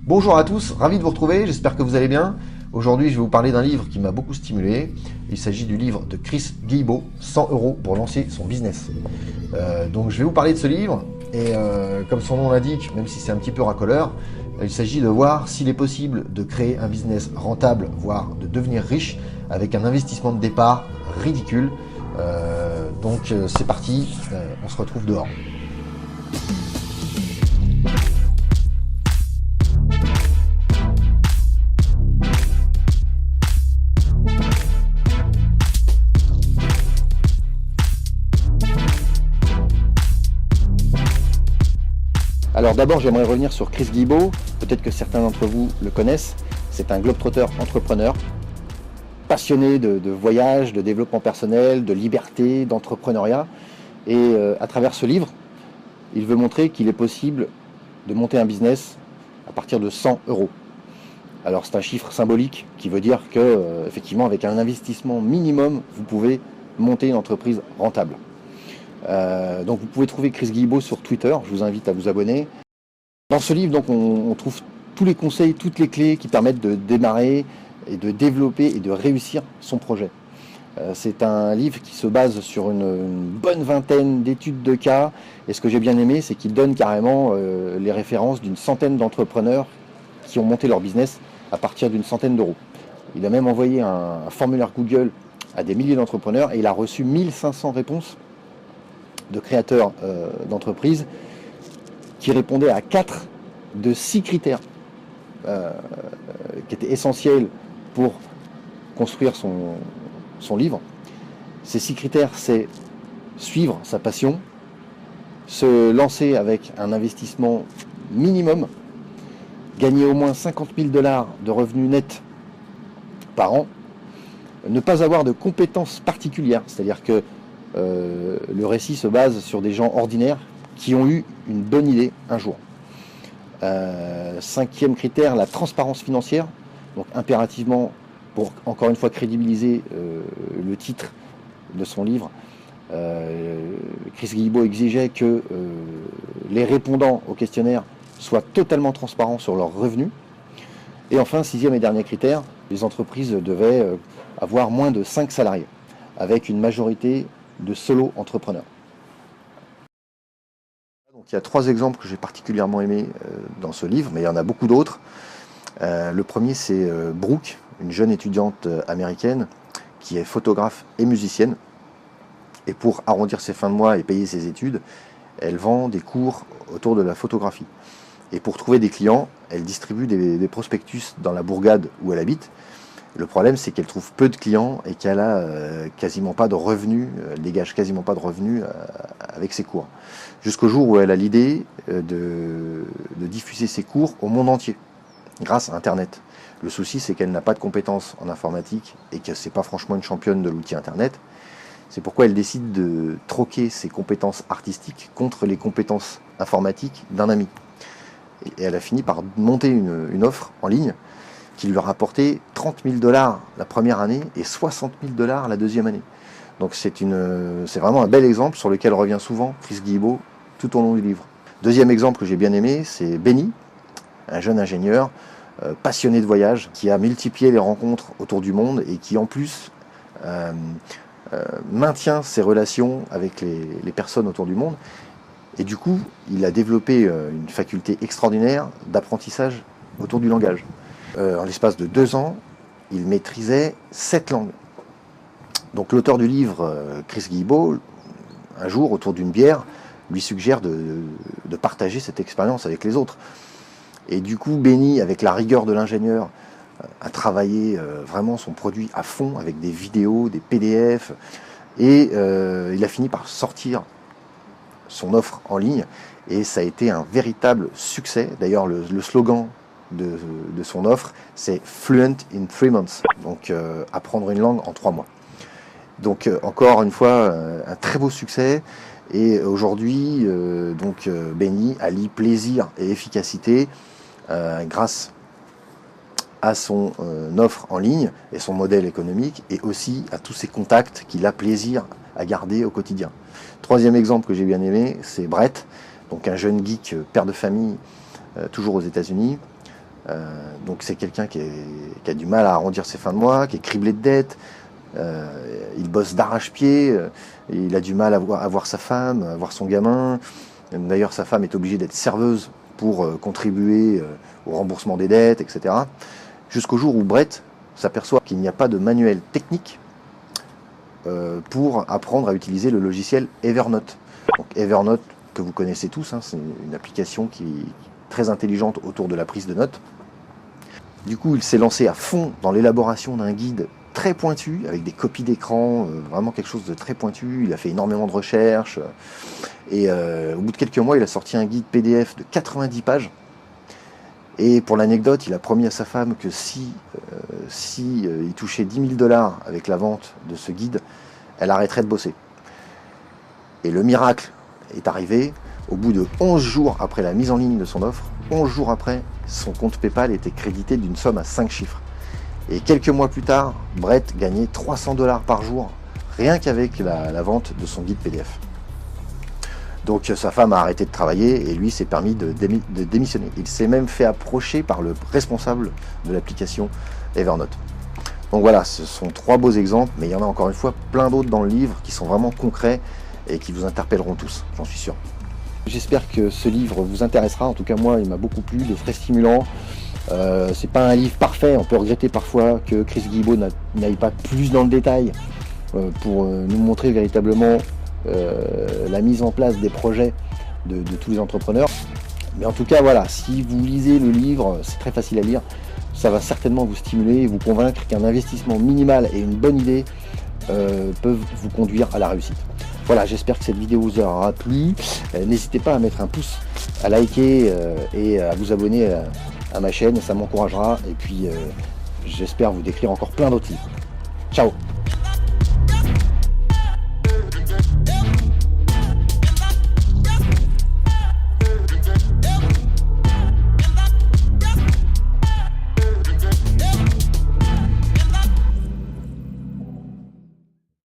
Bonjour à tous, ravi de vous retrouver, j'espère que vous allez bien. Aujourd'hui, je vais vous parler d'un livre qui m'a beaucoup stimulé. Il s'agit du livre de Chris Guillebeau, 100 € pour lancer son business. Donc je vais vous parler de ce livre, et comme son nom l'indique, même si c'est un petit peu racoleur, il s'agit de voir s'il est possible de créer un business rentable, voire de devenir riche, avec un investissement de départ ridicule. Donc c'est parti, on se retrouve dehors. Alors d'abord, j'aimerais revenir sur Chris Guillebeau. Peut-être que certains d'entre vous le connaissent. C'est un globe-trotter entrepreneur, passionné de voyage, de développement personnel, de liberté, d'entrepreneuriat. Et à travers ce livre, il veut montrer qu'il est possible de monter un business à partir de 100 €. Alors c'est un chiffre symbolique qui veut dire que, effectivement, avec un investissement minimum, vous pouvez monter une entreprise rentable. Donc vous pouvez trouver Chris Guillebeau sur Twitter, je vous invite à vous abonner. Dans ce livre, donc, on trouve tous les conseils, toutes les clés qui permettent de démarrer et de développer et de réussir son projet. C'est un livre qui se base sur une bonne vingtaine d'études de cas, et ce que j'ai bien aimé, c'est qu'il donne carrément les références d'une centaine d'entrepreneurs qui ont monté leur business à partir d'une centaine d'euros. Il a même envoyé un formulaire Google à des milliers d'entrepreneurs et il a reçu 1500 réponses de créateurs d'entreprises qui répondaient à 4 de 6 critères qui étaient essentiels pour construire son livre. Ces 6 critères, c'est suivre sa passion, se lancer avec un investissement minimum, gagner au moins 50 000 $ de revenus nets par an, ne pas avoir de compétences particulières, c'est-à-dire que le récit se base sur des gens ordinaires qui ont eu une bonne idée un jour. 5e critère, la transparence financière. Donc impérativement, pour encore une fois crédibiliser le titre de son livre, Chris Guillebeau exigeait que les répondants au questionnaire soient totalement transparents sur leurs revenus. Et enfin, 6e et dernier critère, les entreprises devaient avoir moins de 5 salariés, avec une majorité de solo entrepreneurs. Donc, il y a 3 exemples que j'ai particulièrement aimés dans ce livre, mais il y en a beaucoup d'autres. Le premier, c'est Brooke, une jeune étudiante américaine qui est photographe et musicienne. Et pour arrondir ses fins de mois et payer ses études, elle vend des cours autour de la photographie. Et pour trouver des clients, elle distribue des prospectus dans la bourgade où elle habite. Le problème, c'est qu'elle trouve peu de clients et qu'elle a quasiment pas de revenus, elle dégage quasiment pas de revenus avec ses cours. Jusqu'au jour où elle a l'idée de diffuser ses cours au monde entier, grâce à Internet. Le souci, c'est qu'elle n'a pas de compétences en informatique et que c'est pas franchement une championne de l'outil Internet. C'est pourquoi elle décide de troquer ses compétences artistiques contre les compétences informatiques d'un ami. Et elle a fini par monter une offre en ligne qui lui a rapporté 30 000 $ la première année et 60 000 $ la deuxième année. Donc c'est vraiment un bel exemple sur lequel revient souvent Chris Guillebeau tout au long du livre. Deuxième exemple que j'ai bien aimé, c'est Benny, un jeune ingénieur passionné de voyage qui a multiplié les rencontres autour du monde et qui en plus maintient ses relations avec les personnes autour du monde. Et du coup, il a développé une faculté extraordinaire d'apprentissage autour du langage. En l'espace de 2 ans, il maîtrisait 7 langues. Donc l'auteur du livre, Chris Guillebeau, un jour, autour d'une bière, lui suggère de partager cette expérience avec les autres. Et du coup, Benny, avec la rigueur de l'ingénieur, a travaillé vraiment son produit à fond, avec des vidéos, des PDF, et il a fini par sortir son offre en ligne, et ça a été un véritable succès. D'ailleurs, le slogan de son offre, c'est Fluent in 3 months, donc apprendre une langue en 3 mois. Donc encore une fois, un très beau succès, et aujourd'hui, Benny allie plaisir et efficacité grâce à son offre en ligne et son modèle économique, et aussi à tous ses contacts qu'il a plaisir à garder au quotidien. Troisième exemple que j'ai bien aimé, c'est Brett, donc un jeune geek, père de famille, toujours aux États-Unis, Donc c'est quelqu'un qui a du mal à arrondir ses fins de mois, qui est criblé de dettes, il bosse d'arrache-pied, il a du mal à voir sa femme, à voir son gamin. D'ailleurs, sa femme est obligée d'être serveuse pour contribuer au remboursement des dettes, etc. Jusqu'au jour où Brett s'aperçoit qu'il n'y a pas de manuel technique pour apprendre à utiliser le logiciel Evernote. Donc Evernote, que vous connaissez tous, hein, c'est une application qui est très intelligente autour de la prise de notes. Du coup, il s'est lancé à fond dans l'élaboration d'un guide très pointu, avec des copies d'écran, vraiment quelque chose de très pointu. Il a fait énormément de recherches. Et au bout de quelques mois, il a sorti un guide PDF de 90 pages. Et pour l'anecdote, il a promis à sa femme que si il touchait 10 000 $ avec la vente de ce guide, elle arrêterait de bosser. Et le miracle est arrivé. Au bout de 11 jours après la mise en ligne de son offre, 11 jours après, son compte PayPal était crédité d'une somme à 5 chiffres. Et quelques mois plus tard, Brett gagnait 300 $ par jour, rien qu'avec la vente de son guide PDF. Donc sa femme a arrêté de travailler et lui s'est permis de démissionner. Il s'est même fait approcher par le responsable de l'application Evernote. Donc voilà, ce sont 3 beaux exemples, mais il y en a encore une fois plein d'autres dans le livre qui sont vraiment concrets et qui vous interpelleront tous, j'en suis sûr. J'espère que ce livre vous intéressera. En tout cas, moi, il m'a beaucoup plu, il est très stimulant. C'est pas un livre parfait. On peut regretter parfois que Chris Guillebeau n'aille pas plus dans le détail pour nous montrer véritablement la mise en place des projets de tous les entrepreneurs. Mais en tout cas, voilà, si vous lisez le livre, c'est très facile à lire. Ça va certainement vous stimuler et vous convaincre qu'un investissement minimal et une bonne idée peuvent vous conduire à la réussite. Voilà, j'espère que cette vidéo vous aura plu. N'hésitez pas à mettre un pouce, à liker et à vous abonner à ma chaîne, ça m'encouragera. Et puis, j'espère vous décrire encore plein d'autres livres. Ciao!